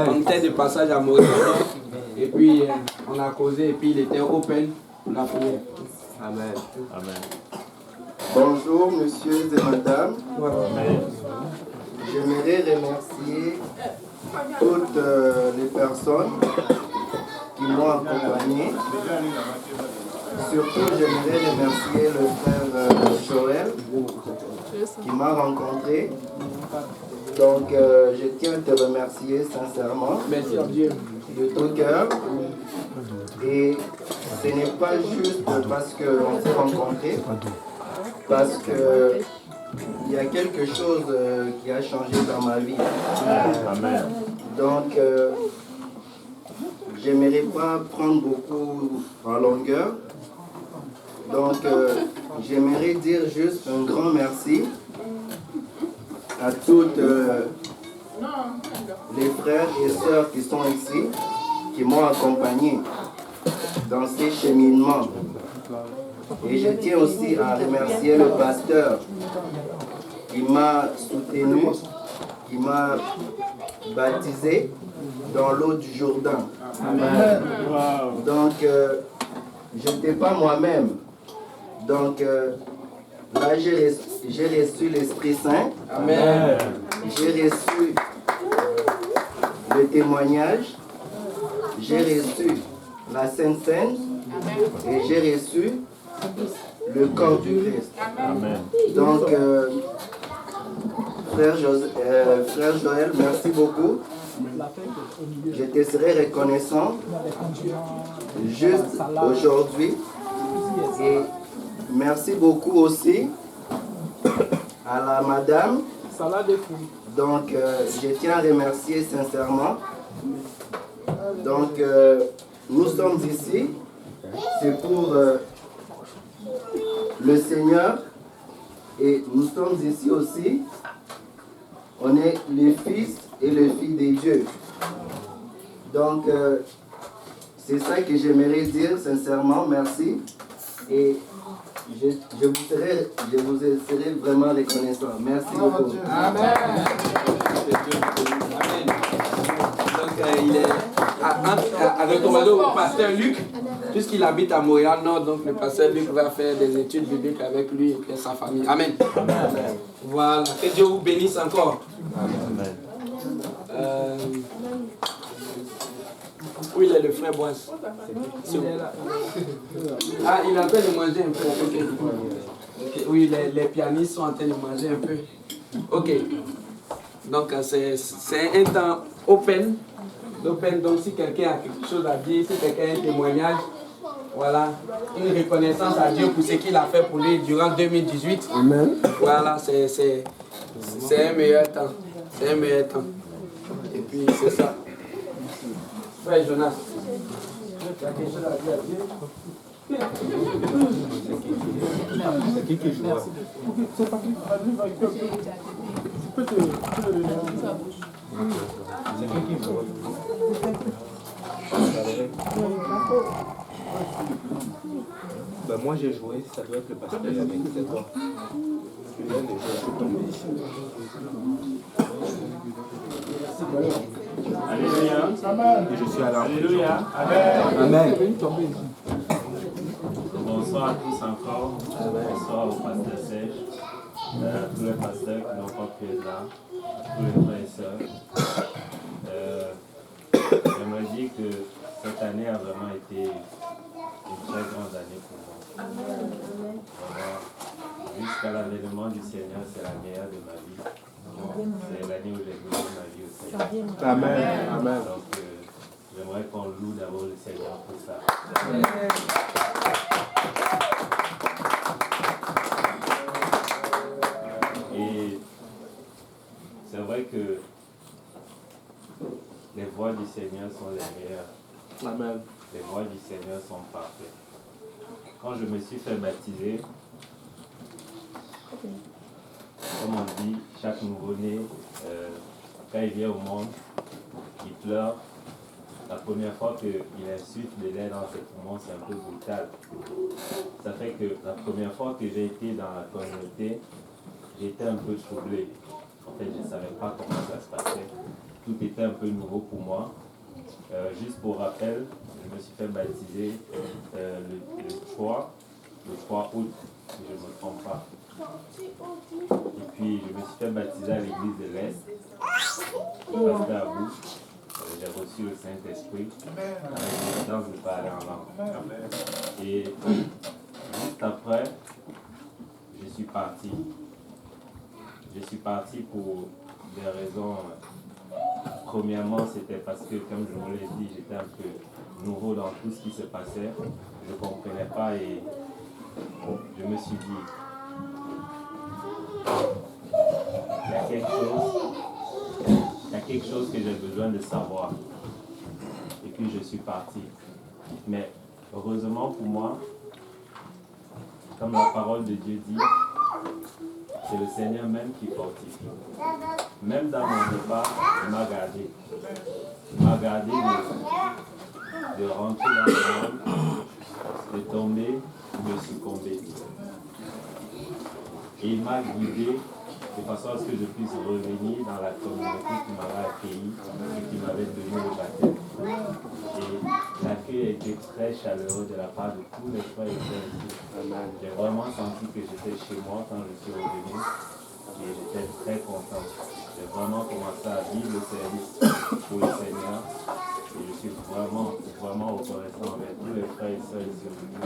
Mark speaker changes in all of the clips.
Speaker 1: On était de passage à Montréal et puis on a causé et puis il était open pour la prière. Amen.
Speaker 2: Amen.
Speaker 3: Bonjour, messieurs et madame.
Speaker 2: Amen.
Speaker 3: J'aimerais remercier toutes les personnes qui m'ont accompagné. Surtout, j'aimerais remercier le frère Joël qui m'a rencontré. Donc, je tiens à te remercier sincèrement.
Speaker 1: Merci à Dieu.
Speaker 3: De tout cœur. Et ce n'est pas juste parce qu'on s'est rencontrés, parce que il y a quelque chose qui a changé dans ma vie.
Speaker 2: Amen.
Speaker 3: Donc, j'aimerais pas prendre beaucoup en longueur. Donc, j'aimerais dire juste un grand merci à toutes les frères et sœurs qui sont ici, qui m'ont accompagné dans ces cheminements. Et je tiens aussi à remercier le pasteur qui m'a soutenu, qui m'a baptisé dans l'eau du Jourdain. Amen. Donc, je n'étais pas moi-même. Donc, là, j'ai reçu l'Esprit Saint.
Speaker 1: Amen.
Speaker 3: J'ai reçu le témoignage. J'ai reçu la Sainte Seine. Et j'ai reçu le corps du Christ.
Speaker 2: Amen.
Speaker 3: Donc, frère Joël, merci beaucoup. Je te serai reconnaissant juste aujourd'hui. Et merci beaucoup aussi à la madame. Donc, je tiens à remercier sincèrement. Donc, nous sommes ici. C'est pour le Seigneur. Et nous sommes ici aussi. On est les fils et les filles de Dieu. Donc, c'est ça que j'aimerais dire sincèrement. Merci. Et je vous serai vraiment reconnaissant. Merci beaucoup.
Speaker 1: Amen. Amen. Donc, il est à recommander au pasteur Luc, puisqu'il habite à Montréal-Nord, donc le pasteur Luc va faire des études bibliques avec lui et sa famille. Amen.
Speaker 2: Amen.
Speaker 1: Voilà. Que Dieu vous bénisse encore.
Speaker 2: Amen.
Speaker 1: Où il est le frère Boisse? Il est là. Ah, il est en train de manger un peu. Okay. Ok. Oui, les pianistes sont en train de manger un peu. Ok. Donc, c'est un temps open. Donc, si quelqu'un a quelque chose à dire, si quelqu'un a un témoignage, voilà, une reconnaissance à Dieu pour ce qu'il a fait pour lui durant 2018. Amen. Voilà, c'est un meilleur temps. C'est un meilleur temps. Et puis, c'est ça. Frère Jonas, tu as quelque chose à dire à Dieu?
Speaker 2: C'est qui joue?
Speaker 4: C'est pas qui. Tu peux te donner.
Speaker 2: C'est qui joue? Ben moi j'ai joué, ça doit être le pasteur avec c'est toi. Tu viens de jouer, je suis tombé ici.
Speaker 4: Alléluia. Amen.
Speaker 2: Et je suis à l'entrée.
Speaker 4: Alléluia. Amen.
Speaker 1: Amen.
Speaker 5: Bonsoir à tous encore. Bonsoir au pasteur Serge, à tous les pasteurs qui n'ont pas pu être là, à tous les frères et sœurs. J'aimerais dire que cette année a vraiment été une très grande année pour moi. Vraiment, jusqu'à l'avènement du Seigneur, c'est la meilleure de ma vie. C'est l'année où j'ai donné ma vie au Seigneur.
Speaker 4: Amen. Amen.
Speaker 5: Donc, j'aimerais qu'on loue d'abord le Seigneur pour ça. Et c'est vrai que les voies du Seigneur sont les meilleures.
Speaker 1: Amen.
Speaker 5: Les voies du Seigneur sont parfaites. Quand je me suis fait baptiser, comme on dit, chaque nouveau-né, quand il vient au monde, il pleure. La première fois qu'il insuffle de l'air dans ses poumons, c'est un peu brutal. Ça fait que la première fois que j'ai été dans la communauté, j'étais un peu troublé. En fait, je ne savais pas comment ça se passait. tout était un peu nouveau pour moi. Juste pour rappel, je me suis fait baptiser le 3 août, si je ne me trompe pas. Et puis, je me suis fait baptiser à l'église de l'Est, pasteur à bout. J'ai reçu le Saint-Esprit avec l'évidence de parler en langue. Et juste après, je suis parti. Je suis parti pour des raisons. Premièrement, c'était parce que, comme je vous l'ai dit, j'étais un peu nouveau dans tout ce qui se passait. Je ne comprenais pas et je me suis dit, il y a quelque chose que j'ai besoin de savoir. Et puis je suis parti. Mais heureusement pour moi, comme la parole de Dieu dit, c'est le Seigneur même qui fortifie. Même dans mon départ, il m'a gardé. Il m'a gardé de rentrer dans le monde, de tomber, de succomber. Et il m'a guidé de façon à ce que je puisse revenir dans la communauté qui m'avait accueilli et qui m'avait donné le baptême. Et l'accueil a été très chaleureux de la part de tous les frères et sœurs ici. J'ai vraiment senti que j'étais chez moi quand je suis revenu et j'étais très content. J'ai vraiment commencé à vivre le service pour le Seigneur et je suis vraiment reconnaissant avec tous les frères et sœurs ici aujourd'hui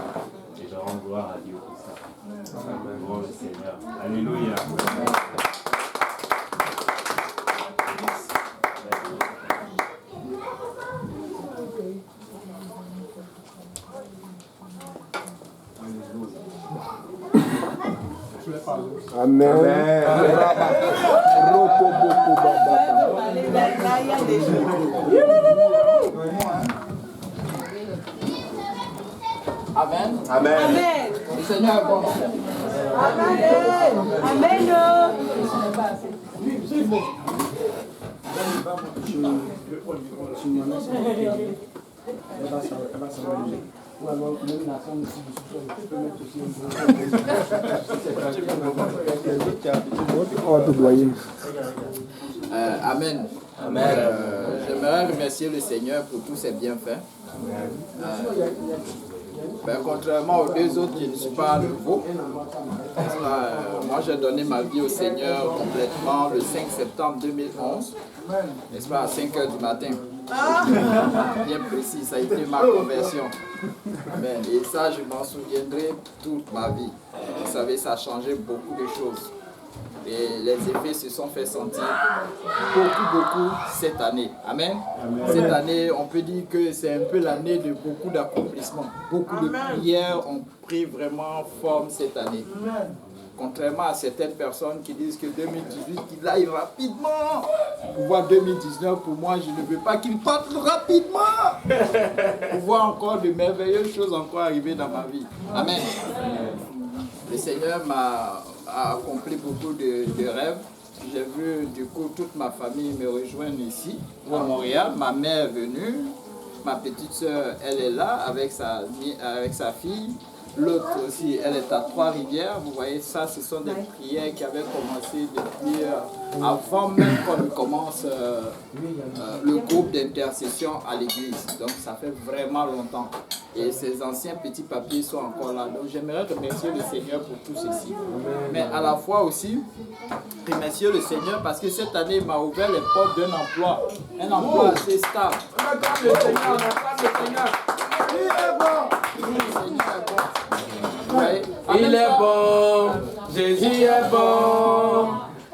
Speaker 5: et je rends gloire à Dieu pour ça. Louons le Seigneur. Alléluia.
Speaker 4: Amen.
Speaker 6: Amen.
Speaker 7: Amen.
Speaker 6: Le Seigneur est bon.
Speaker 7: Amen. Amen.
Speaker 6: Amen. J'aimerais remercier le Seigneur pour tous ses bienfaits. Contrairement aux deux autres, je ne suis pas nouveau. Moi, j'ai donné ma vie au Seigneur complètement le 5 septembre 2011, n'est-ce pas, à 5 h du matin. Bien précis, ça a été ma conversion. Amen. Et ça, je m'en souviendrai toute ma vie. Vous savez, ça a changé beaucoup de choses. Et les effets se sont fait sentir beaucoup cette année. Amen. Cette année, on peut dire que c'est un peu l'année de beaucoup d'accomplissements. Beaucoup de prières ont pris vraiment forme cette année. Contrairement à certaines personnes qui disent que 2018, qu'il aille rapidement. Pour voir 2019, pour moi, je ne veux pas qu'il parte rapidement. Pour voir encore de merveilleuses choses encore arriver dans ma vie. Amen. Le Seigneur m'a accompli beaucoup de rêves. J'ai vu du coup toute ma famille me rejoindre ici, à Montréal. Ma mère est venue, ma petite soeur, elle est là avec sa fille. L'autre aussi, elle est à Trois-Rivières. Vous voyez, ça, ce sont des prières qui avaient commencé depuis avant même qu'on commence le groupe d'intercession à l'église. Donc, ça fait vraiment longtemps. Et ces anciens petits papiers sont encore là. Donc, j'aimerais remercier le Seigneur pour tout ceci. Mais à la fois aussi, remercier le Seigneur parce que cette année, il m'a ouvert les portes d'un emploi. Un emploi assez stable. On acclame le Seigneur, on acclame le Seigneur. Il est bon. Le Seigneur est bon.
Speaker 1: Il est bon, Jésus est bon,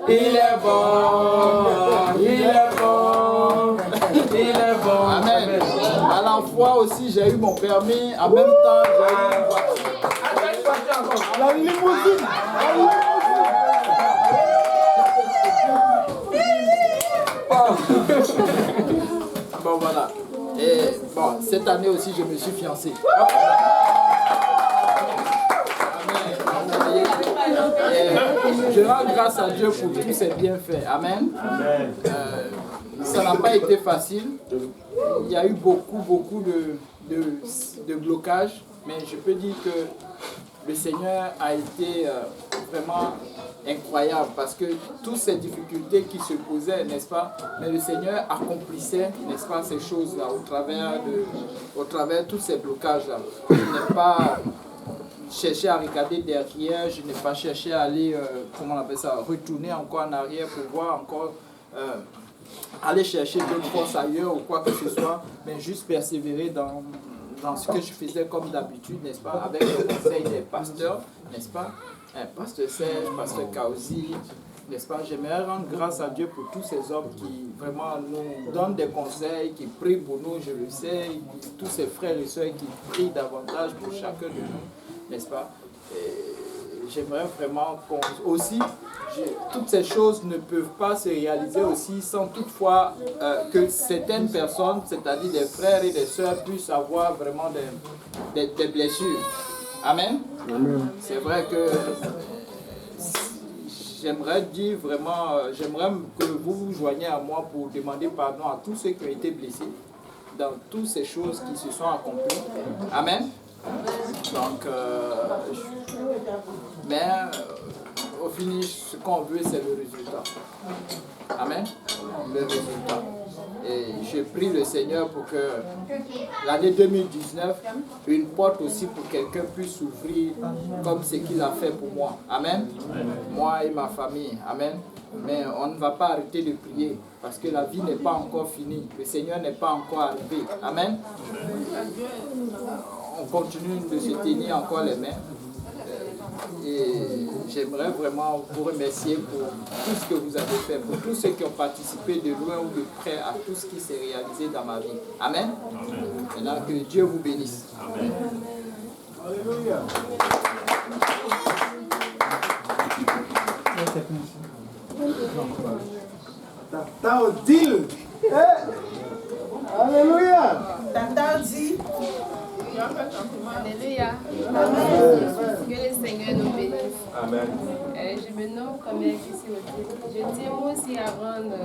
Speaker 1: il est bon, il est bon, il est bon.
Speaker 6: Amen. À la fois aussi, j'ai eu mon permis, en même temps, j'ai eu une voiture.
Speaker 4: La limousine.
Speaker 6: Bon, voilà. Et bon, cette année aussi, je me suis fiancé. Je rends grâce à Dieu pour tous ses bienfaits. Amen. Ça n'a pas été facile. Il y a eu beaucoup de blocages. Mais je peux dire que le Seigneur a été vraiment incroyable parce que toutes ces difficultés qui se posaient, n'est-ce pas, mais le Seigneur accomplissait, n'est-ce pas, ces choses-là au travers de tous ces blocages-là. Je n'ai pas cherché à regarder derrière, je n'ai pas cherché à aller, comment on appelle ça, retourner encore en arrière pour voir encore, aller chercher d'autres forces ailleurs ou quoi que ce soit, mais juste persévérer dans ce que je faisais comme d'habitude, n'est-ce pas, avec le conseil des pasteurs, n'est-ce pas, Pasteur Serge, Pasteur Kaozi, n'est-ce pas, j'aimerais rendre grâce à Dieu pour tous ces hommes qui vraiment nous donnent des conseils, qui prient pour nous, je le sais, tous ces frères et sœurs qui prient davantage pour chacun de nous, n'est-ce pas. J'aimerais vraiment qu'on aussi, toutes ces choses ne peuvent pas se réaliser aussi sans toutefois que certaines personnes, c'est-à-dire des frères et des sœurs, puissent avoir vraiment des blessures. Amen. Amen. C'est vrai que j'aimerais dire vraiment, j'aimerais que vous vous joigniez à moi pour demander pardon à tous ceux qui ont été blessés dans toutes ces choses qui se sont accomplies. Amen. Donc, mais au finish, ce qu'on veut, c'est le résultat. Amen. Le résultat. Et je prie le Seigneur pour que l'année 2019, une porte aussi pour quelqu'un puisse s'ouvrir comme ce qu'il a fait pour moi. Amen. Moi et ma famille. Amen. Mais on ne va pas arrêter de prier parce que la vie n'est pas encore finie. Le Seigneur n'est pas encore arrivé. Amen. On continue de se tenir encore les mains. Et j'aimerais vraiment vous remercier pour tout ce que vous avez fait, pour tous ceux qui ont participé de loin ou de près à tout ce qui s'est réalisé dans ma vie. Amen. Maintenant que Dieu vous bénisse. Amen. Alléluia.
Speaker 4: Tata Odile. Alléluia.
Speaker 7: Tata Odile.
Speaker 8: Alléluia. Que le Seigneur nous bénisse.
Speaker 2: Amen.
Speaker 8: Je me nomme comme ici Odile. Je tiens moi aussi à rendre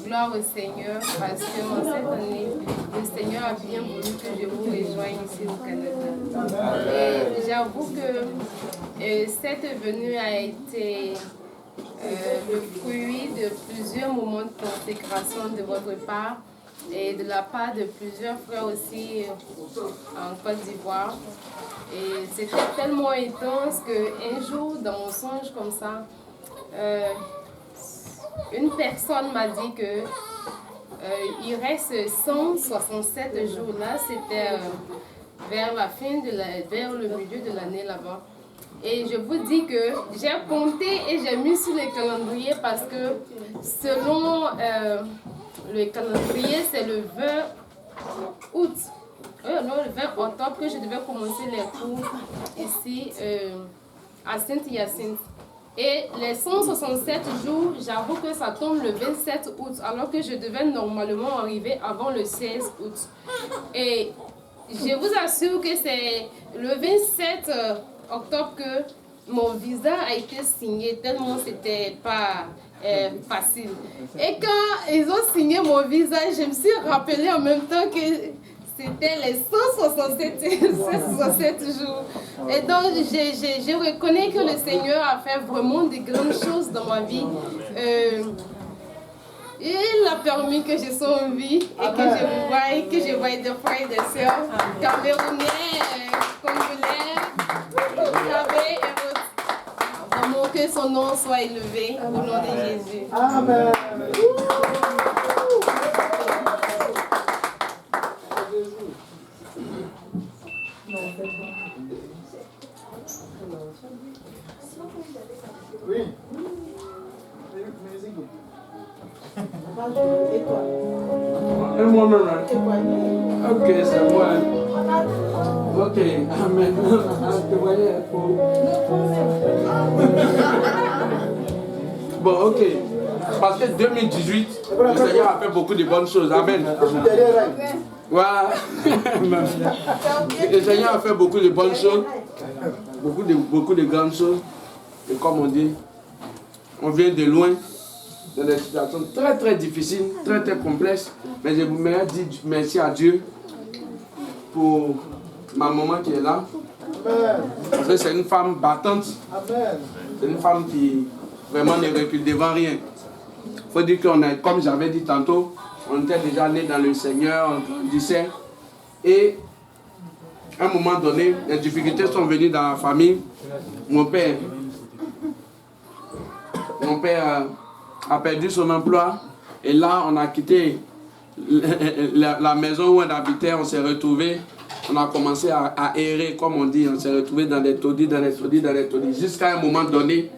Speaker 8: gloire au Seigneur parce qu'en cette année, le Seigneur a bien voulu que je vous rejoigne ici au Canada. Et j'avoue que cette venue a été le fruit de plusieurs moments de consécration de votre part et de la part de plusieurs frères aussi en Côte d'Ivoire. Et c'était tellement intense qu'un jour, dans mon songe comme ça, une personne m'a dit que il reste 167 jours. Là, c'était vers la fin vers le milieu de l'année là-bas. Et je vous dis que j'ai compté et j'ai mis sur le calendrier parce que selon le calendrier, c'est le 20 août. Non, le 20 octobre que je devais commencer les cours ici à Sainte-Hyacinthe. Et les 167 jours, j'avoue que ça tombe le 27 août, alors que je devais normalement arriver avant le 16 août. Et je vous assure que c'est le 27 octobre que mon visa a été signé, tellement c'était pas facile. Et quand ils ont signé mon visa, je me suis rappelé en même temps que c'était les 167 jours. Et donc, je reconnais que le Seigneur a fait vraiment de grandes choses dans ma vie. Il a permis que je sois en vie et que je vous voie, que je voie des frères et des sœurs camerounais, congolais, burkinabés et autres. Vraiment que son nom soit élevé au nom de Jésus.
Speaker 4: Amen. Oui.
Speaker 1: Ok, c'est moi. Ok, amen. Bon, ok. Parce que 2018, le Seigneur a fait beaucoup de bonnes choses. Amen. Voilà. Le Seigneur a fait beaucoup de bonnes choses. Beaucoup de grandes choses. Et comme on dit, on vient de loin, dans des situations très très difficiles, très très complexes. Mais je voudrais dire merci à Dieu pour ma maman qui est là. Parce que c'est une femme battante. C'est une femme qui vraiment ne recule devant rien. Il faut dire qu'on a, comme j'avais dit tantôt, on était déjà nés dans le Seigneur, on disait. Et à un moment donné, les difficultés sont venues dans la famille. Mon père a perdu son emploi. Et là, on a quitté la maison où on habitait, on s'est retrouvés. On a commencé à errer, comme on dit. On s'est retrouvés dans des taudis, jusqu'à un moment donné,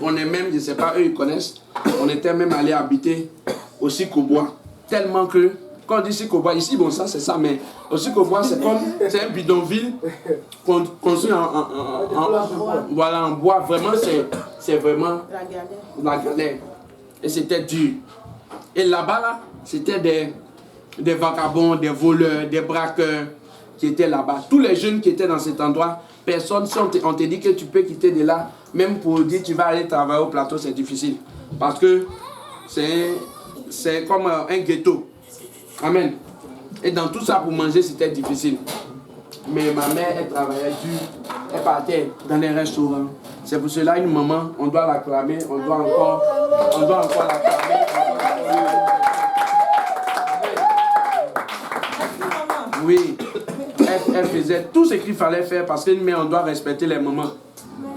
Speaker 1: on est même, je ne sais pas, eux ils connaissent, on était même allé habiter au Sikobois. Tellement que, quand on dit Sikobois, ici, bon ça c'est ça, mais au Sikobois c'est comme, c'est un bidonville construit en bois. Vraiment, c'est vraiment la galère. Et c'était dur. Et là-bas, là, c'était des vagabonds, des voleurs, des braqueurs qui étaient là-bas. Tous les jeunes qui étaient dans cet endroit, personne, si on te dit que tu peux quitter de là, même pour dire tu vas aller travailler au plateau, c'est difficile. Parce que c'est comme un ghetto. Amen. Et dans tout ça, pour manger, c'était difficile. Mais ma mère, elle travaillait dur. Elle partait dans les restaurants. C'est pour cela, une maman, on doit l'acclamer, on doit encore l'acclamer. Oui, elle faisait tout ce qu'il fallait faire parce qu'une mère, on doit respecter les mamans.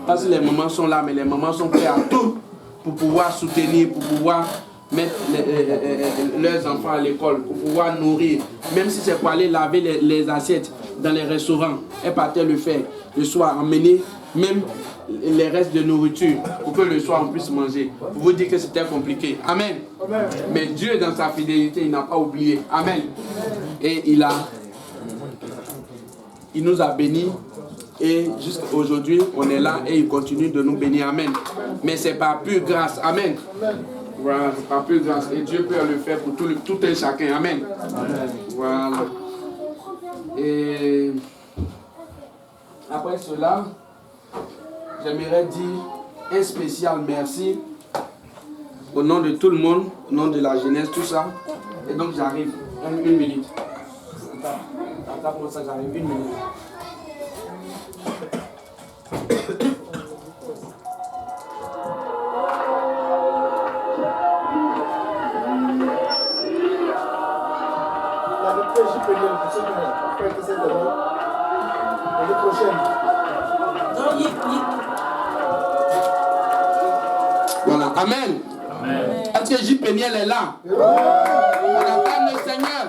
Speaker 1: Parce que les mamans sont là, mais les mamans sont prêtes à tout pour pouvoir soutenir, pour pouvoir mettre leurs enfants à l'école, pour pouvoir nourrir. Même si c'est pour aller laver les assiettes dans les restaurants, elle partait le faire. Le soir, emmener même les restes de nourriture pour que le soir on puisse manger. Pour vous dire que c'était compliqué. Amen. Amen. Mais Dieu, dans sa fidélité, il n'a pas oublié. Amen. Et il nous a bénis. Et jusqu'à aujourd'hui, on est là et il continue de nous bénir. Amen. Mais c'est par pure grâce. Amen. Voilà, c'est par pure grâce. Et Dieu peut le faire pour tout un chacun. Amen. Voilà. Et après cela, j'aimerais dire un spécial merci au nom de tout le monde, au nom de la jeunesse, tout ça. Et donc j'arrive. Une minute. Attends, comment ça j'arrive? Une minute. Voilà, amen. Est-ce que J. Péniel est là? On attend le Seigneur.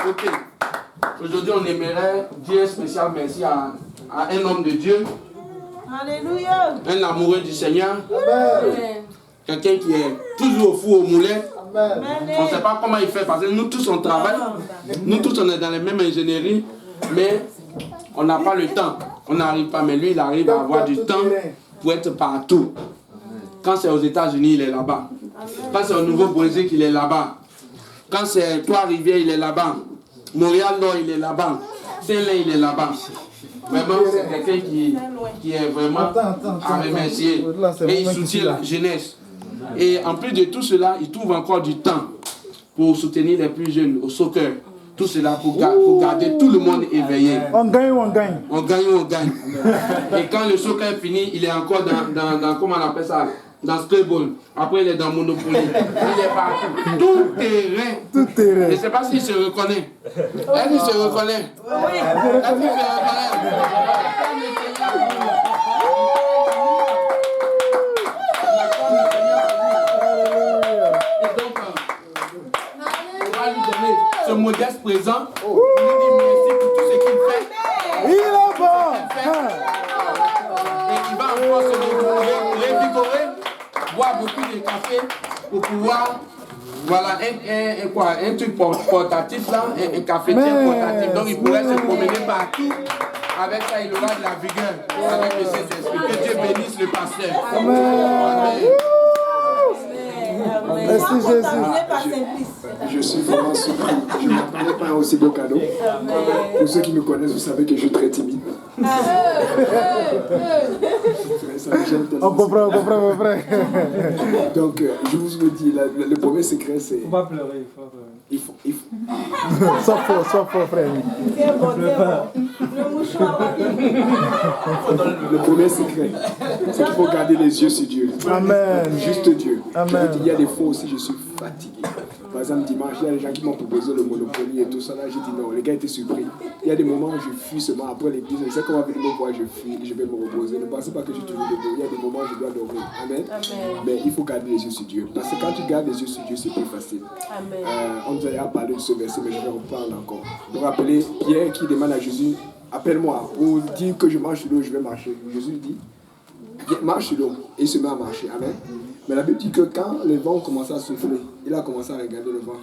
Speaker 1: Ok. Aujourd'hui, on aimerait dire un spécial merci à un homme de Dieu. Alléluia. Un amoureux du Seigneur. Amen. Quelqu'un qui est toujours au four au moulin. Amen. On ne sait pas comment il fait parce que nous tous on travaille. Nous tous on est dans les mêmes ingénieries. Mais on n'a pas le temps. On n'arrive pas. Mais lui, il arrive à avoir du temps pour être partout. Quand c'est aux États-Unis, il est là-bas. Quand c'est au Nouveau-Brunswick, il est là-bas. Quand c'est Trois-Rivières, il est là-bas. Montréal-Nord, il est là-bas. Saint-Lin, il est là-bas. Vraiment, c'est quelqu'un qui est vraiment à remercier. Et il soutient la jeunesse. Et en plus de tout cela, il trouve encore du temps pour soutenir les plus jeunes au soccer. Tout cela pour garder tout le monde éveillé.
Speaker 4: On gagne ou on gagne?
Speaker 1: On gagne ou on gagne. Et quand le soccer est fini, il est encore dans comment on appelle ça? Dans Scrabble. Après, il est dans Monopoly. Il est partout. Tout terrain. Tout terrain. Je ne sais pas s'il se reconnaît. Est-ce qu'il se reconnaît? Oui. Est-ce qu'il se reconnaît? Et donc, on va lui donner ce modeste présent. On lui dit merci pour tout ce qu'il fait.
Speaker 4: Il est bon.
Speaker 1: Et il va encore se révigorer, boire beaucoup de café pour pouvoir, voilà, un truc portatif là, un cafetière portatif. Donc il pourrait se promener partout. Avec ça, il aura de la vigueur avec le Saint-Esprit. Que Dieu bénisse le pasteur. Amen.
Speaker 4: Merci Jésus.
Speaker 9: Je suis vraiment surpris. Je ne m'attendais pas à un aussi beau cadeau. Pour ceux qui me connaissent, vous savez que je suis très timide. ça me gêne tellement.
Speaker 4: On comprend.
Speaker 9: Donc, je vous le dis, le premier secret, c'est...
Speaker 2: Faut pas pleurer,
Speaker 9: il faut.
Speaker 4: Sois fort, frère.
Speaker 7: C'est bon. Le mouchoir va bien.
Speaker 9: Le premier secret, c'est qu'il faut garder les yeux sur Dieu.
Speaker 4: Amen.
Speaker 9: Juste Dieu.
Speaker 4: Amen.
Speaker 9: Il y a des fois aussi, je suis fatigué. Par exemple, dimanche, il y a des gens qui m'ont proposé le Monopoly et tout ça. Là, j'ai dit non, les gars étaient surpris. Il y a des moments où je fuis seulement après l'église. Je sais qu'on va venir me voir, je fuis, je vais me reposer. Ne pensez pas que je suis toujours debout. Il y a des moments où je dois dormir. Amen. Mais il faut garder les yeux sur Dieu. Parce que quand tu gardes les yeux sur Dieu, c'est plus facile.
Speaker 7: Amen.
Speaker 9: On nous a parlé de ce verset, mais je vais reprendre encore. Vous vous rappelez, Pierre qui demande à Jésus, appelle-moi pour dire que je marche sur l'eau, je vais marcher. Jésus dit, marche sur l'eau. Et il se met à marcher. Amen. Mais la Bible dit que quand le vent commençait à souffler, il a commencé à regarder le vent.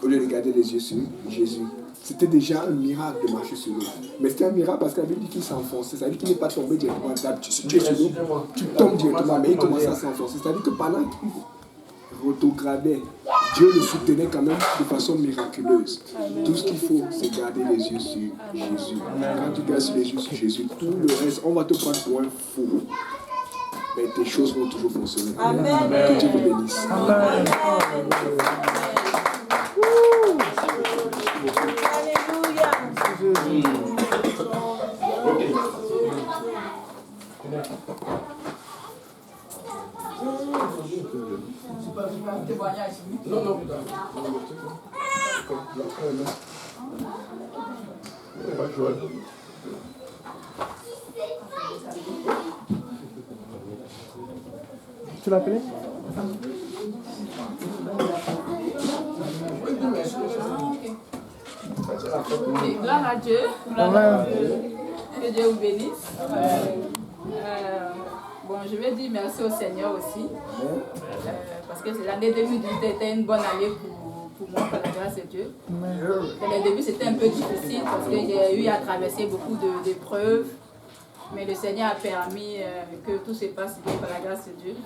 Speaker 9: Au lieu de garder les yeux sur Jésus. C'était déjà un miracle de marcher sur l'eau. Mais c'était un miracle parce que la Bible dit qu'il s'enfonçait. Ça veut dire qu'il n'est pas tombé directement à table. Si tu es sur l'eau, tu tombes directement. Mais il commençait à s'enfoncer. C'est-à-dire que pendant qu'il rétrogradait, Dieu le soutenait quand même de façon miraculeuse. Tout ce qu'il faut, c'est garder les yeux sur Jésus. Quand tu gardes les yeux sur Jésus, tout le reste, on va te prendre pour un fou. Mais tes choses vont toujours fonctionner.
Speaker 7: Amen.
Speaker 9: Que Dieu vous bénisse.
Speaker 4: Amen.
Speaker 7: Alléluia.
Speaker 4: Tu l'as appelé?
Speaker 10: Gloire à Dieu.
Speaker 4: Amen.
Speaker 10: Que Dieu vous bénisse. Bon, je vais dire merci au Seigneur aussi. Parce que l'année 2018 était une bonne année pour moi, par la grâce de Dieu. Dans les débuts, c'était un peu difficile parce que j'ai eu à traverser beaucoup d'épreuves. Mais le Seigneur a permis que tout se passe bien par la grâce de Dieu.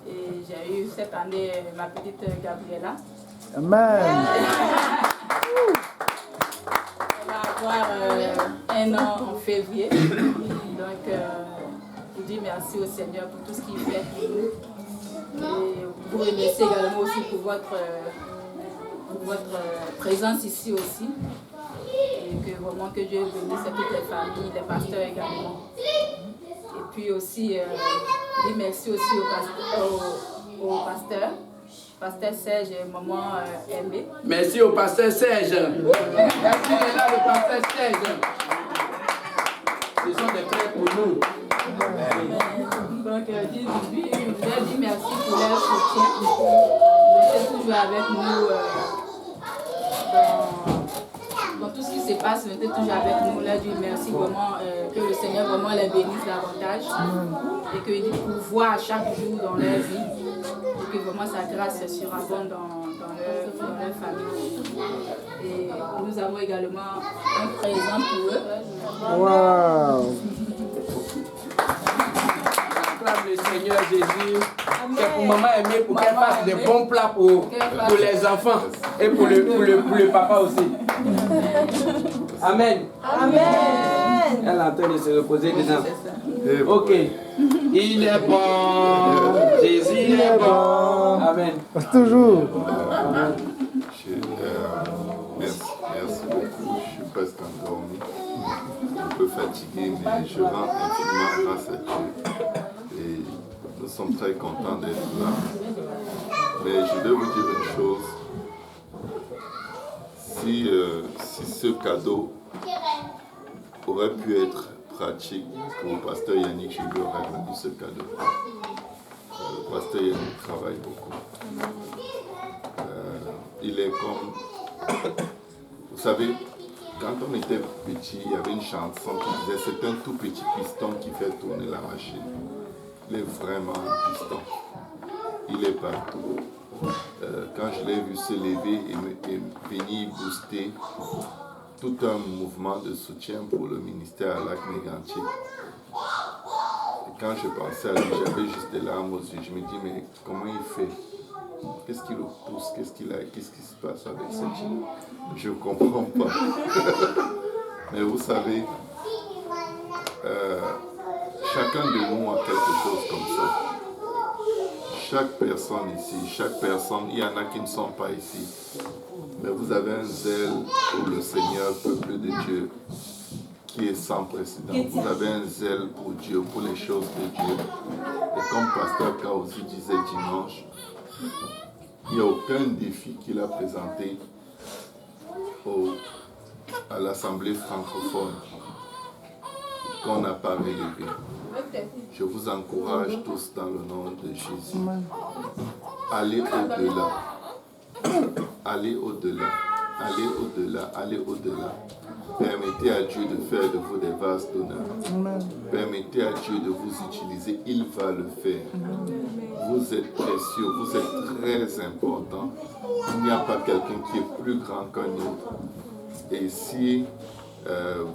Speaker 10: Et j'ai eu cette année ma petite Gabriella.
Speaker 4: Amen.
Speaker 10: Elle va avoir 1 an en février. Donc, je dis merci au Seigneur pour tout ce qu'il fait pour nous. Et vous remercier également aussi pour votre présence ici aussi. Et que vraiment que Dieu bénisse toutes les familles, les pasteurs également. Et puis aussi, dire merci aussi au pasteur. Pasteur Serge et maman Aimée.
Speaker 1: Merci au pasteur Serge. Merci là le pasteur Serge. Ce sont des frères pour nous.
Speaker 10: Donc, je voudrais dire merci pour leur soutien. Ils étaient toujours avec nous dans tout ce qui se passe. Ils étaient toujours avec nous. Leur dire merci vraiment, que le Seigneur vraiment les bénisse davantage. Et qu'ils voient chaque jour dans leur vie. Et que vraiment sa grâce surabonde dans leur famille. Et nous avons également un présent pour eux.
Speaker 4: Wow.
Speaker 1: Acclame le Seigneur Jésus. C'est pour maman Aimée pour qu'elle fasse des bons plats pour les enfants et pour le papa aussi. Amen.
Speaker 7: Amen.
Speaker 1: Elle est en train de se reposer dedans. Ok. Il est bon. Jésus est bon. Amen.
Speaker 4: Toujours.
Speaker 11: Merci beaucoup. Je suis presque endormi. Un peu fatigué, mais je rends infiniment grâce à Dieu. Et nous sommes très contents d'être là. Mais je dois vous dire une chose. Si ce cadeau aurait pu être pratique pour le pasteur Yannick, je lui aurais rendu ce cadeau. Le pasteur Yannick travaille beaucoup. Il est comme... Vous savez, quand on était petit, il y avait une chanson qui disait c'est un tout petit piston qui fait tourner la machine. Il est vraiment un piston. Il est partout. Quand je l'ai vu se lever et venir booster tout un mouvement de soutien pour le ministère à Lac-Mégantic. Et quand je pensais à lui, j'avais juste des larmes aux yeux. Je me dis, mais comment il fait? Qu'est-ce qui le pousse? Qu'est-ce qui se passe avec cette fille? Je ne comprends pas. Mais vous savez, chacun de nous a quelque chose comme ça. Chaque personne ici, chaque personne, il y en a qui ne sont pas ici. Mais vous avez un zèle pour le Seigneur, peuple de Dieu, qui est sans précédent. Vous avez un zèle pour Dieu, pour les choses de Dieu. Et comme Pasteur Kaosi disait dimanche, il n'y a aucun défi qu'il a présenté à l'Assemblée francophone qu'on n'a pas relevé. Je vous encourage tous dans le nom de Jésus. Allez au-delà. Allez au-delà. Allez au-delà. Allez au-delà. Permettez à Dieu de faire de vous des vases d'honneur. Permettez à Dieu de vous utiliser. Il va le faire. Vous êtes précieux. Vous êtes très important. Il n'y a pas quelqu'un qui est plus grand qu'un autre. Et si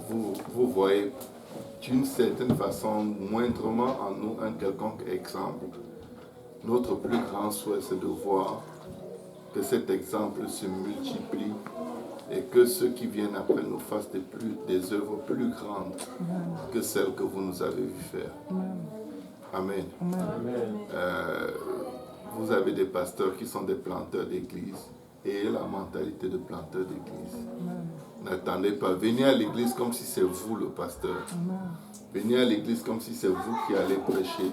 Speaker 11: vous voyez d'une certaine façon, moindrement en nous, un quelconque exemple, notre plus grand souhait, c'est de voir que cet exemple se multiplie et que ceux qui viennent après nous fassent des œuvres plus grandes que celles que vous nous avez vu faire. Amen. Vous avez des pasteurs qui sont des planteurs d'église et la mentalité de planteur d'église. N'attendez pas. Venez à l'église comme si c'est vous le pasteur. Venez à l'église comme si c'est vous qui allez prêcher.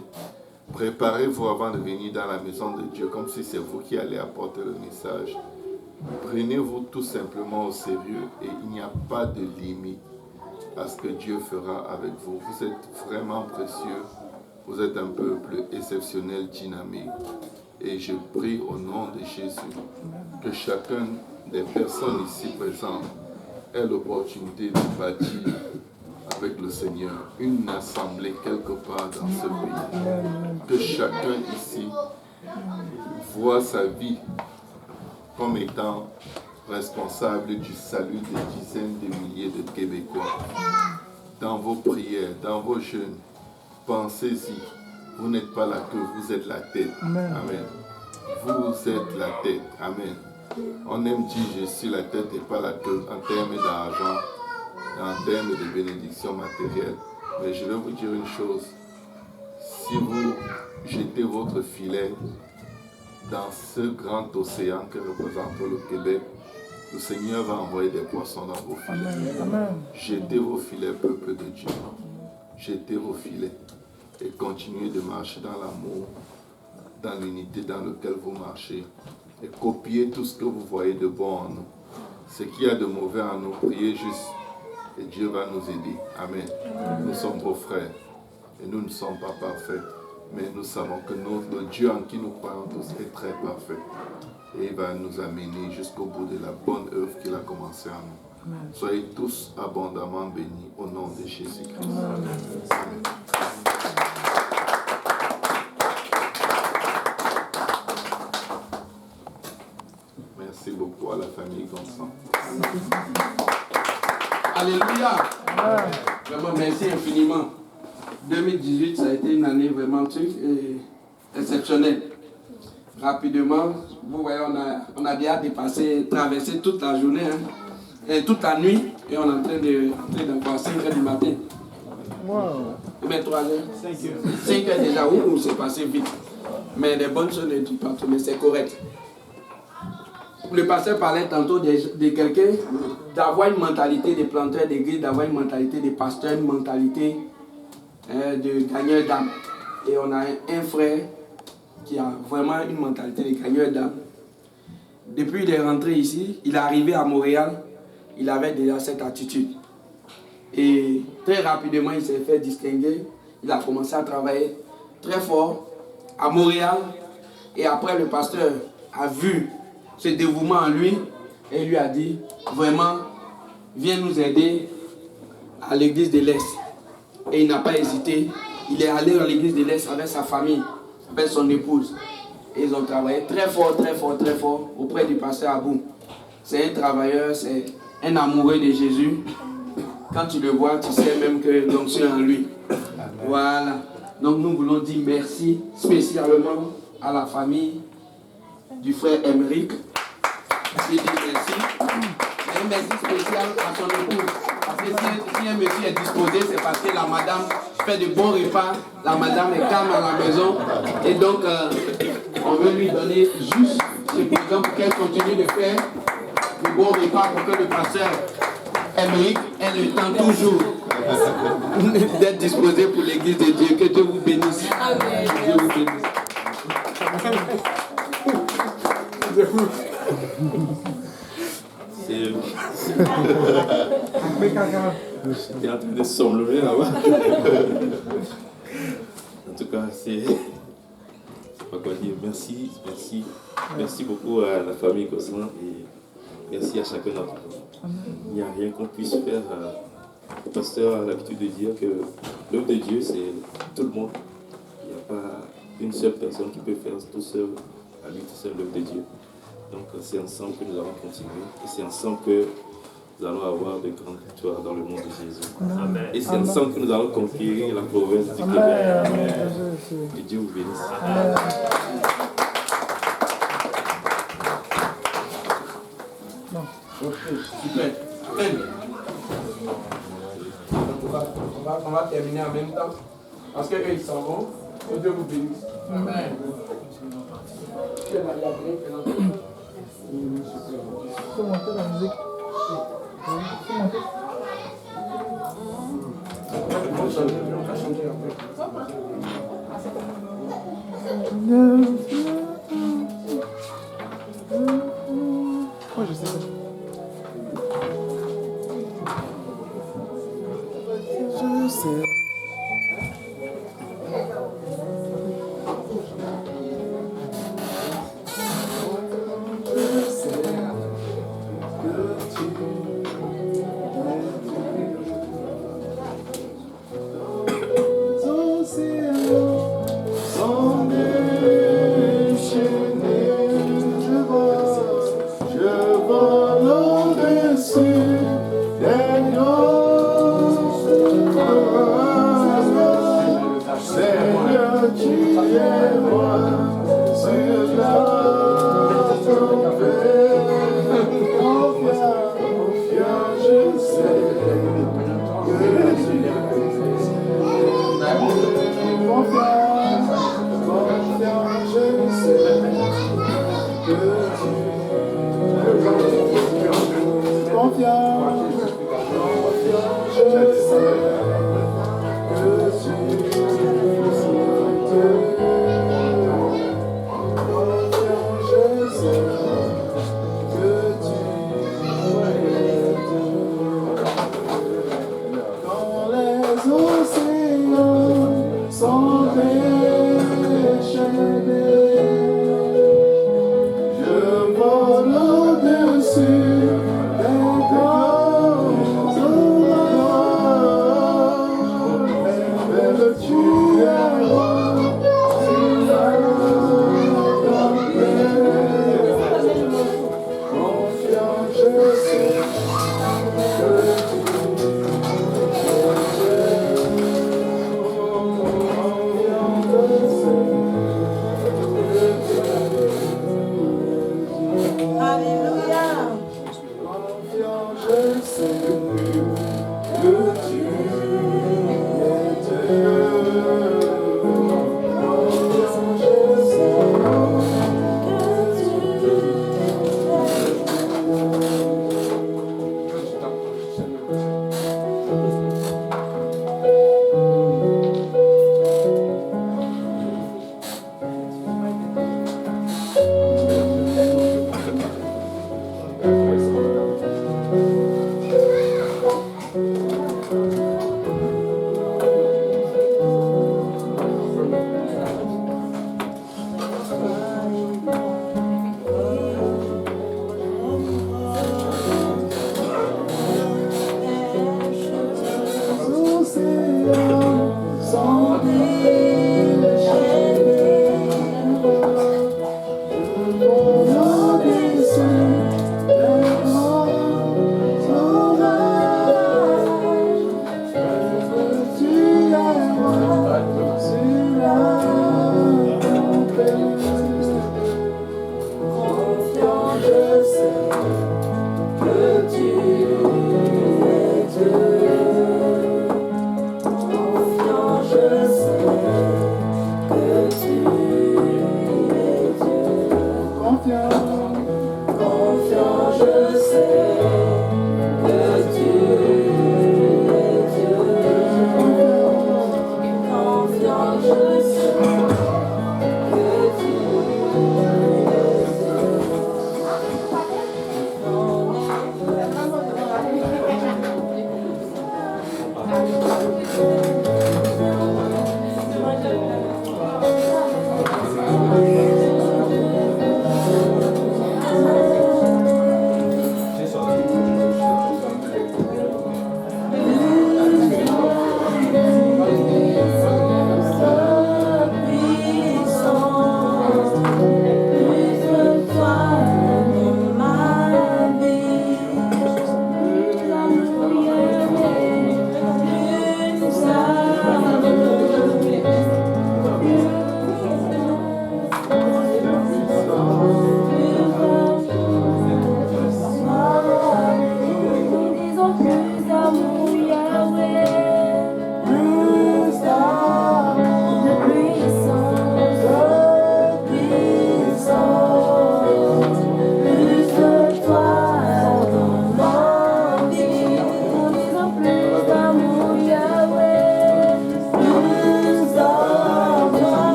Speaker 11: Préparez-vous avant de venir dans la maison de Dieu comme si c'est vous qui allez apporter le message. Prenez-vous tout simplement au sérieux et il n'y a pas de limite à ce que Dieu fera avec vous. Vous êtes vraiment précieux. Vous êtes un peuple exceptionnel, dynamique. Et je prie au nom de Jésus que chacun des personnes ici présentes ait l'opportunité de bâtir avec le Seigneur une assemblée quelque part dans ce pays. Que chacun ici voit sa vie comme étant responsable du salut des dizaines de milliers de Québécois. Dans vos prières, dans vos jeûnes, pensez-y. Vous n'êtes pas la queue, vous êtes la tête. Amen. Vous êtes la tête. Amen. On aime dire je suis la tête et pas la queue en termes d'argent et en termes de bénédiction matérielle. Mais je vais vous dire une chose. Si vous jetez votre filet dans ce grand océan que représente le Québec, le Seigneur va envoyer des poissons dans vos filets. Jetez vos filets, peuple de Dieu. Jetez vos filets. Et continuez de marcher dans l'amour, dans l'unité dans laquelle vous marchez. Et copiez tout ce que vous voyez de bon en nous. Ce qu'il y a de mauvais en nous, priez juste. Et Dieu va nous aider. Amen. Nous sommes vos frères. Et nous ne sommes pas parfaits. Mais nous savons que notre Dieu en qui nous croyons tous est très parfait. Et il va nous amener jusqu'au bout de la bonne œuvre qu'il a commencée en nous. Amen. Soyez tous abondamment bénis au nom de Jésus-Christ. Amen. Merci beaucoup à la famille Gonçan.
Speaker 1: Alléluia. Vraiment, merci infiniment. 2018, ça a été une année vraiment exceptionnelle. Rapidement, vous voyez, on a déjà traversé toute la journée, et toute la nuit, et on est en train d'encore 5 h du matin. Wow. Mais 3 h 5 h déjà, où c'est passé vite. Mais les bonnes choses ne durent pas tout, mais c'est correct. Le pasteur parlait tantôt de quelqu'un, d'avoir une mentalité de planteur d'église, d'avoir une mentalité de pasteur, une mentalité de gagneur d'âme. Et on a un frère qui a vraiment une mentalité de gagneur d'âme. Depuis qu'il est rentré ici, il est arrivé à Montréal, il avait déjà cette attitude. Et très rapidement, il s'est fait distinguer. Il a commencé à travailler très fort à Montréal. Et après, le pasteur a vu ce dévouement en lui et lui a dit, vraiment, viens nous aider à l'église de l'Est. Et il n'a pas hésité. Il est allé à l'église de l'Est avec sa famille, avec son épouse. Et ils ont travaillé très fort, très fort, très fort auprès du pasteur Abou. C'est un travailleur, c'est un amoureux de Jésus. Quand tu le vois, tu sais même que l'onction est en lui. Amen. Voilà. Donc nous voulons dire merci spécialement à la famille du frère Émeric lui dire merci. Et un merci spécial à son épouse. Parce que si un monsieur est disposé, c'est parce que la madame fait de bons repas, la madame est calme à la maison. Et donc, on veut lui donner juste ce présent pour qu'elle continue de faire de bons repas pour que le pasteur Émeric ait le temps toujours d'être disposé pour l'église de Dieu. Que Dieu vous bénisse.
Speaker 10: Amen.
Speaker 1: Dieu vous bénisse.
Speaker 5: Il est en train de somnoler là-bas. En tout cas, c'est pas quoi dire. Merci beaucoup à la famille Gosselin et merci à chacun d'entre vous. Il n'y a rien qu'on puisse faire. Le pasteur a l'habitude de dire que l'œuvre de Dieu, c'est tout le monde. Il n'y a pas une seule personne qui peut faire tout seul, à lui tout seul l'œuvre de Dieu. Donc c'est ensemble que nous allons continuer et c'est ensemble que nous allons avoir de grandes victoires dans le nom de Jésus. Amen. Et c'est ensemble que nous allons conquérir la province du Québec. Que Dieu vous bénisse. Amen.
Speaker 1: Super. Amen. On va terminer en même temps. Parce qu'eux, ils s'en vont. Que Dieu vous bénisse. Amen.
Speaker 4: Faut monter la musique. Faut monter. Moi je sais pas. Je sais.
Speaker 12: Je sais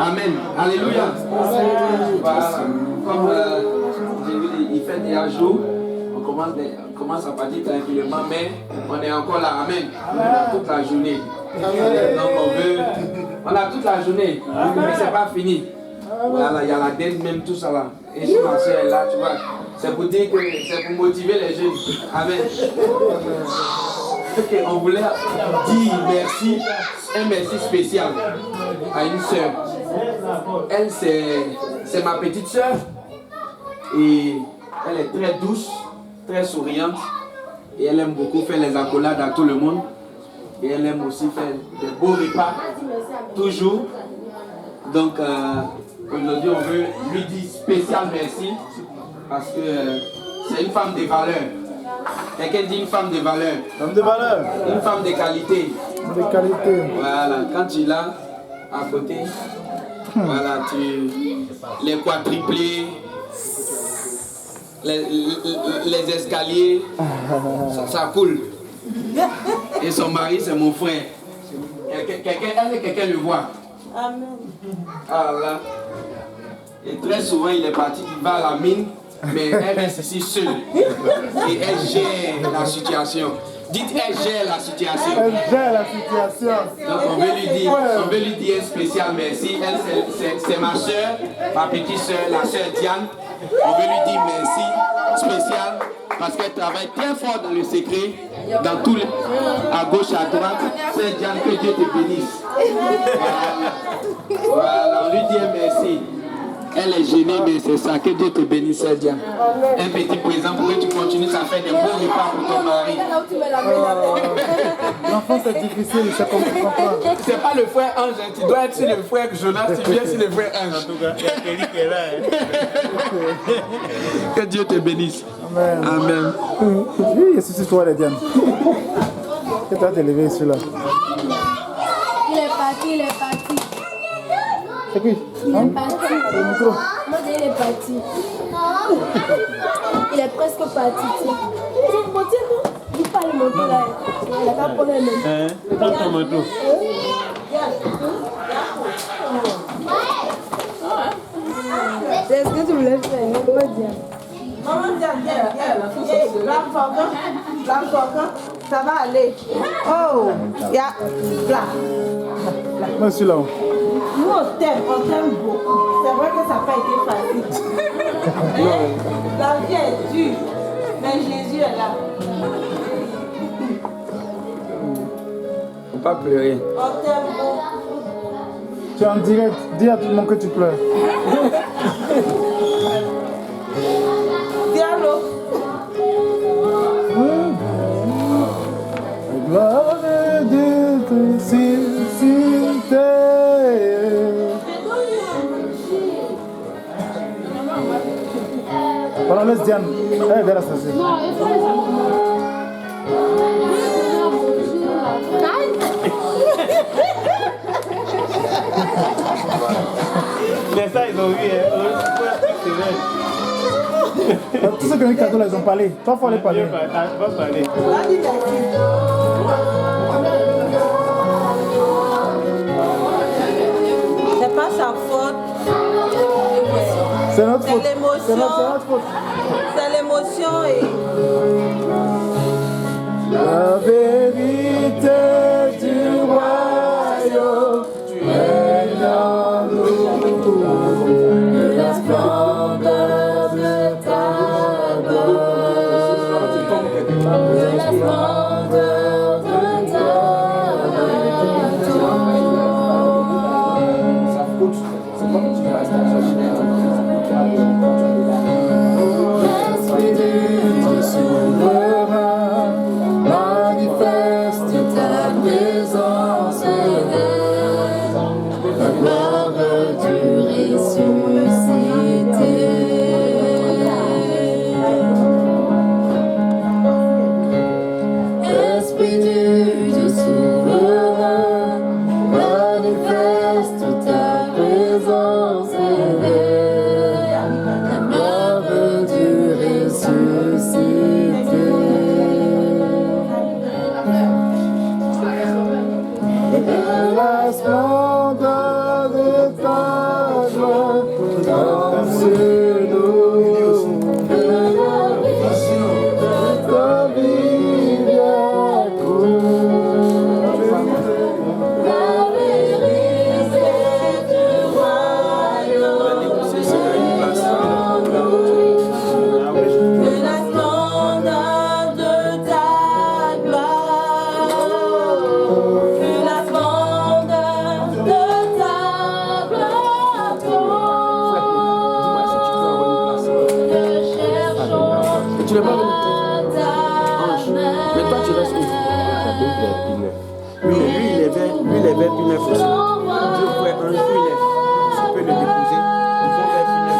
Speaker 1: Amen. Alléluia. Voilà. Comme il fait déjà jour, on commence à partir tranquillement, mais on est encore là. Amen. On a toute la journée. Donc on a toute la journée, mais c'est pas fini. Voilà, il y a la dette même, tout ça là. Et si ma soeur est là, tu vois, c'est pour dire que c'est pour motiver les jeunes. Amen. Ok, on voulait dire merci, un merci spécial à une soeur. Elle, c'est ma petite soeur et elle est très douce, très souriante et elle aime beaucoup faire les accolades à tout le monde et elle aime aussi faire des beaux repas, toujours. Donc aujourd'hui on veut lui dire spécial merci parce que c'est une femme de valeur. Quelqu'un dit une femme de valeur.
Speaker 4: Femme de valeur.
Speaker 1: Une femme de qualité.
Speaker 4: De qualité.
Speaker 1: Voilà, quand tu l'as à côté, voilà, les quadruplés, les escaliers, ça coule. Et son mari, c'est mon frère. Quelqu'un le voit.
Speaker 7: Amen.
Speaker 1: Ah là. Et très souvent, il est parti, il va à la mine, mais elle reste ici seule. Et elle gère la situation. Dites, elle gère la situation.
Speaker 4: Elle gère la situation.
Speaker 1: Donc on veut lui dire un spécial merci. Elle, c'est ma soeur, ma petite soeur, la soeur Diane. On veut lui dire merci spécial parce qu'elle travaille très fort dans le secret, dans tous les, à gauche, à droite. Sœur Diane, que Dieu te bénisse. Voilà, on lui dit un merci. Elle est gênée, mais c'est ça. Que Dieu te bénisse, Sœur Diane. Un petit présent pour que tu continues à faire des beaux repas pour ton mari.
Speaker 4: L'enfant, c'est difficile, c'est comme tu comprends.
Speaker 1: C'est pas le frère Ange, hein. Tu dois être sur le frère Jonas, tu viens sur le frère Ange. En tout cas, il y a Kelly qui est là. Que Dieu te bénisse.
Speaker 4: Amen.
Speaker 1: Amen.
Speaker 4: Oui, et c'est toi, les Diane. Que tu vas te lever celui-là.
Speaker 12: Il est parti, il est parti.
Speaker 4: C'est qui?
Speaker 12: Il est parti.
Speaker 4: Le micro.
Speaker 12: Moi, il est parti. Il est presque parti. Tiens, bon, tiens, il pas le manteau là. Il n'a pas pour le même.
Speaker 5: Prends ton manteau.
Speaker 12: C'est ce que tu voulais faire, maman Diane.
Speaker 7: Maman Diane, l'enfant, ça va aller. Oh, il y a là.
Speaker 4: Moi, je suis là.
Speaker 7: Nous, on t'aime beaucoup. C'est vrai que ça n'a pas été facile. La vie est dure, mais Jésus est là.
Speaker 1: Faut pas pleurer.
Speaker 7: On t'aime beaucoup.
Speaker 4: Tu es en direct. Dis à tout le monde que tu pleures.
Speaker 7: Dis allô.
Speaker 4: Gloire de Dieu, suscité. Voilà, laisse Diane. Elle est vers la station.
Speaker 5: Mais ça, ils ont vu.
Speaker 4: Tous ceux qui ont eu cadeau là, ils ont parlé. Toi, il faut aller parler.
Speaker 5: Va parler.
Speaker 7: C'est pas sa faute.
Speaker 4: C'est notre faute.
Speaker 7: C'est l'émotion.
Speaker 4: C'est notre faute.
Speaker 7: C'est l'émotion et...
Speaker 4: La vérité du royaume, tu es dans nous.
Speaker 1: Tu n'es pas venu. Ange. Mais toi, tu restes où? Lui, il est vers Pinef aussi. Je vois Ange, où il est. Tu peux le déposer. Ils vont vers Pinef.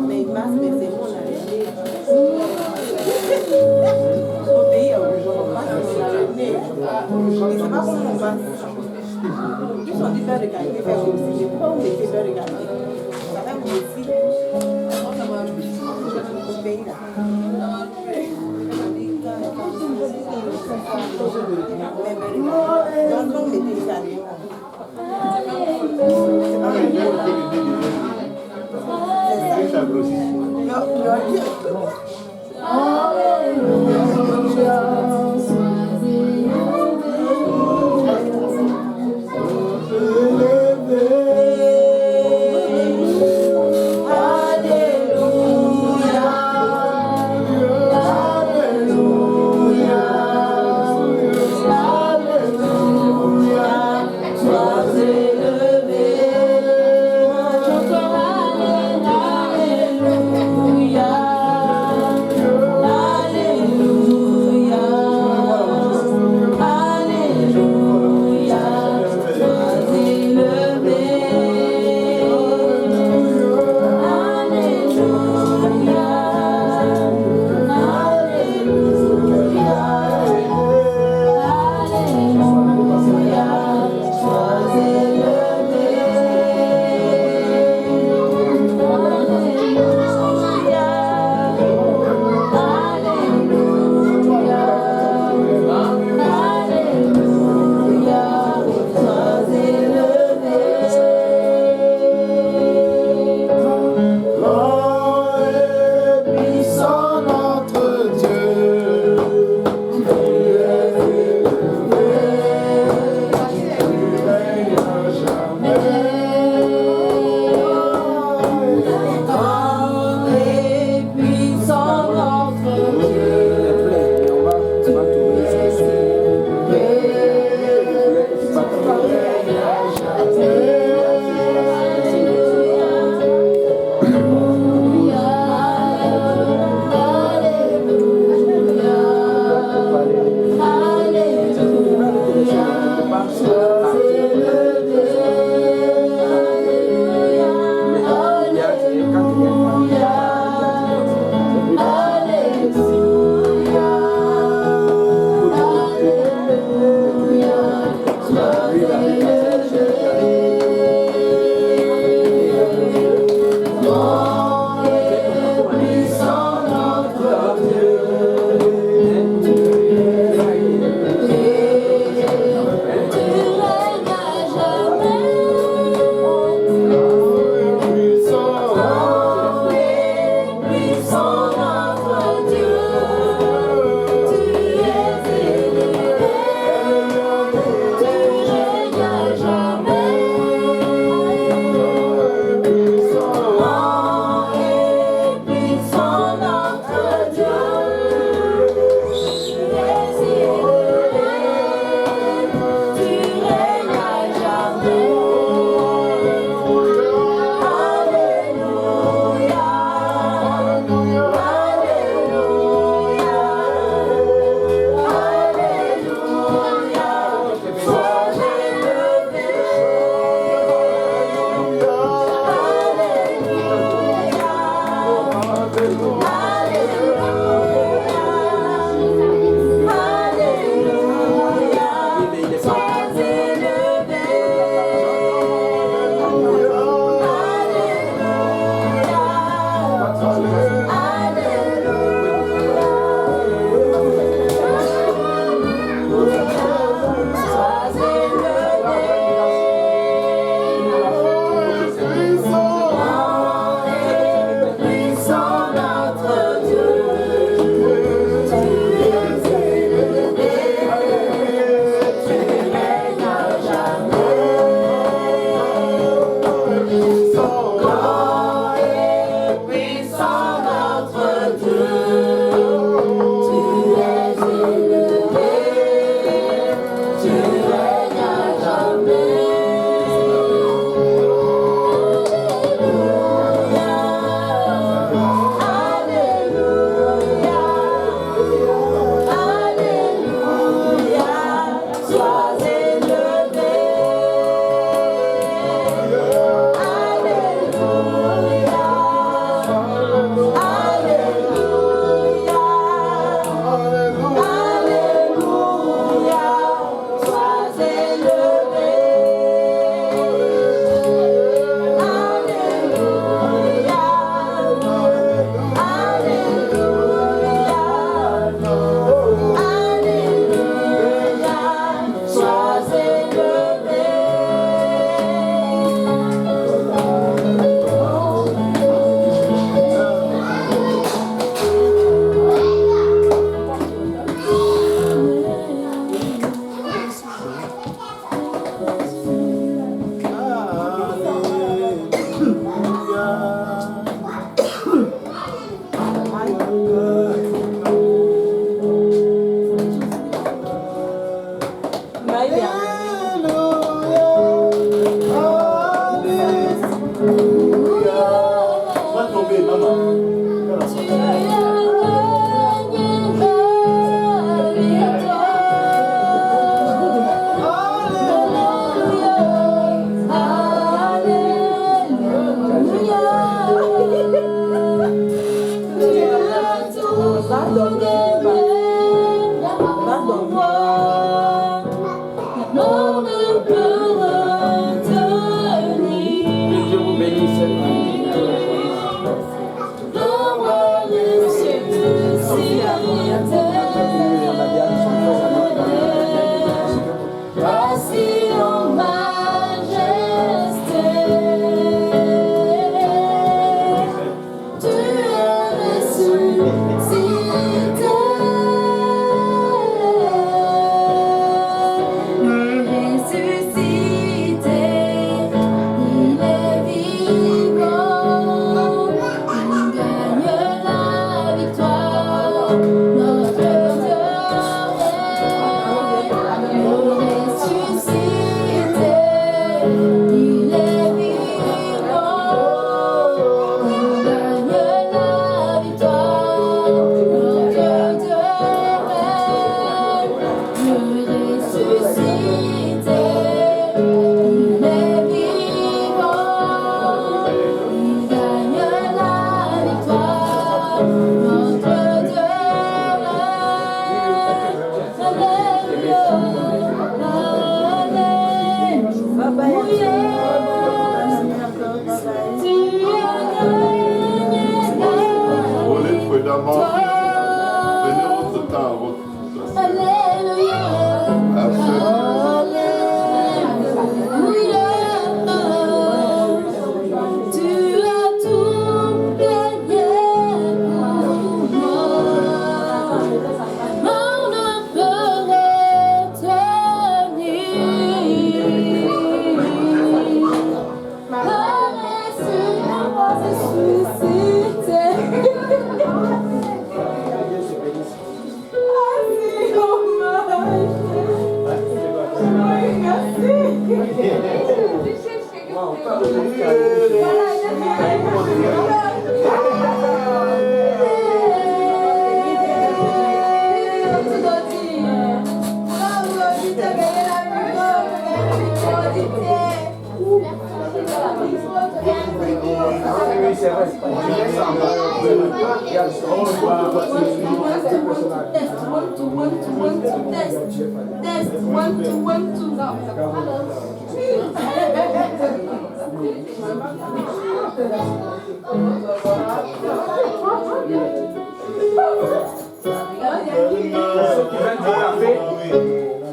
Speaker 7: Mais il passe, mais c'est bon, on a le au pays, on passe, on a le nez. Et c'est pas comment on passe. Juste on dit beurre de qualité, faire comme si. Mais pourquoi vous mettez beurre de qualité? Ça va vous aussi. Au pays, là. Donc, on mettez ça.
Speaker 12: Alléluia.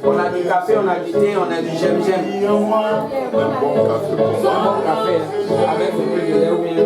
Speaker 1: On a du café, on a du thé, on a du j'aime. Un bon café avec un peu de lait ou bien.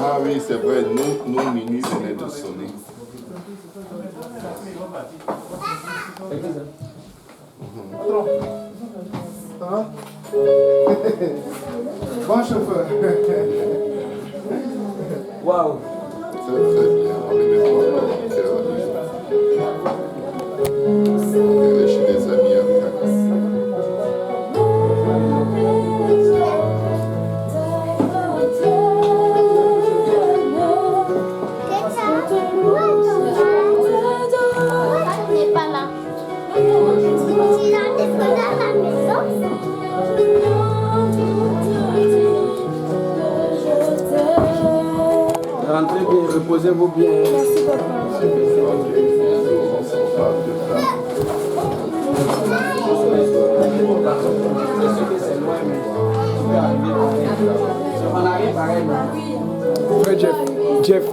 Speaker 11: Ah oui, c'est vrai, nous minuit venait de sonner.
Speaker 4: Bon chauffeur.
Speaker 1: Waouh.
Speaker 11: Très bien, on est maintenant à la maison. Elle est chez des amis après.
Speaker 1: rentrez bien, reposez-vous bien.
Speaker 12: Merci, papa.
Speaker 1: On arrive pareil.
Speaker 9: Frère Jeff,